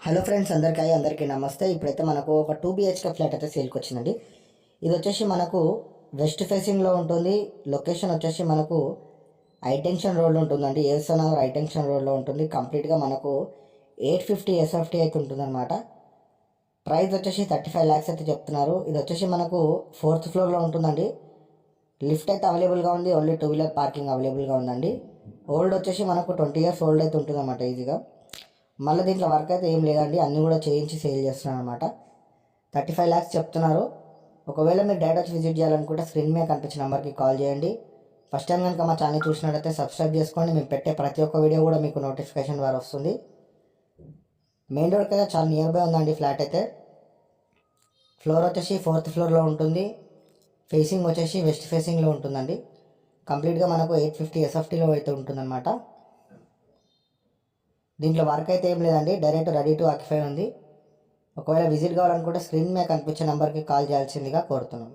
Hello friends, అందరికీ నమస్తే. ఇప్పుడైతే మనకు ఒక 2 బిహెచ్కే ఫ్లాట్ అయితే సేల్కి వచ్చిందండి. ఇది వచ్చేసి మనకు వెస్ట్ ఫేసింగ్లో ఉంటుంది. లొకేషన్ వచ్చేసి మనకు హైటెన్షన్ రోడ్లో ఉంటుందండి. ఏఎస్ఆర్ నగర్ హైటెన్షన్ రోడ్లో ఉంటుంది. కంప్లీట్గా మనకు 850 ఎస్ఎఫ్టీ అయితే ఉంటుందన్నమాట. ప్రైస్ వచ్చేసి 35 lakhs అయితే చెప్తున్నారు. ఇది వచ్చేసి మనకు 4th ఫ్లోర్లో ఉంటుందండి. లిఫ్ట్ అయితే అవైలబుల్గా ఉంది. ఓన్లీ 2 వీలర్ పార్కింగ్ అవైలబుల్గా ఉందండి. ఓల్డ్ వచ్చేసి మనకు 20 years ఓల్డ్ అయితే ఉంటుందన్నమాట ఈజీగా. మళ్ళీ దీంట్లో వర్క్ అయితే ఏం లేదండి, అన్నీ కూడా చేయించి సేల్ చేస్తున్నాను అనమాట. 35 lakhs చెప్తున్నారు. ఒకవేళ మీరు డైరెక్ట్ వచ్చి విజిట్ చేయాలనుకుంటే స్క్రీన్ మీద కనిపించిన నెంబర్కి కాల్ చేయండి. ఫస్ట్ టైం కనుక మా ఛానల్ చూసినట్లయితే సబ్స్క్రైబ్ చేసుకోండి. మేము పెట్టే ప్రతి ఒక్క వీడియో కూడా మీకు నోటిఫికేషన్ ద్వారా వస్తుంది. మెయిన్ రోడ్కి అయితే చాలా నియర్ బై ఉందండి ఫ్లాట్ అయితే. ఫ్లోర్ వచ్చేసి 4th ఫ్లోర్లో ఉంటుంది. ఫేసింగ్ వచ్చేసి వెస్ట్ ఫేసింగ్లో ఉంటుందండి. కంప్లీట్గా మనకు 850 ఎస్ఎఫ్టీలో అయితే ఉంటుందన్నమాట. దీంట్లో వర్క్ అయితే ఏం లేదండి, డైరెక్ట్ రెడీ టు ఆక్యుపై ఉంది. ఒకవేళ విజిట్ కావాలనుకుంటే స్క్రీన్ మీద కనిపించే నెంబర్కి కాల్ చేయాల్సిందిగా కోరుతున్నాం.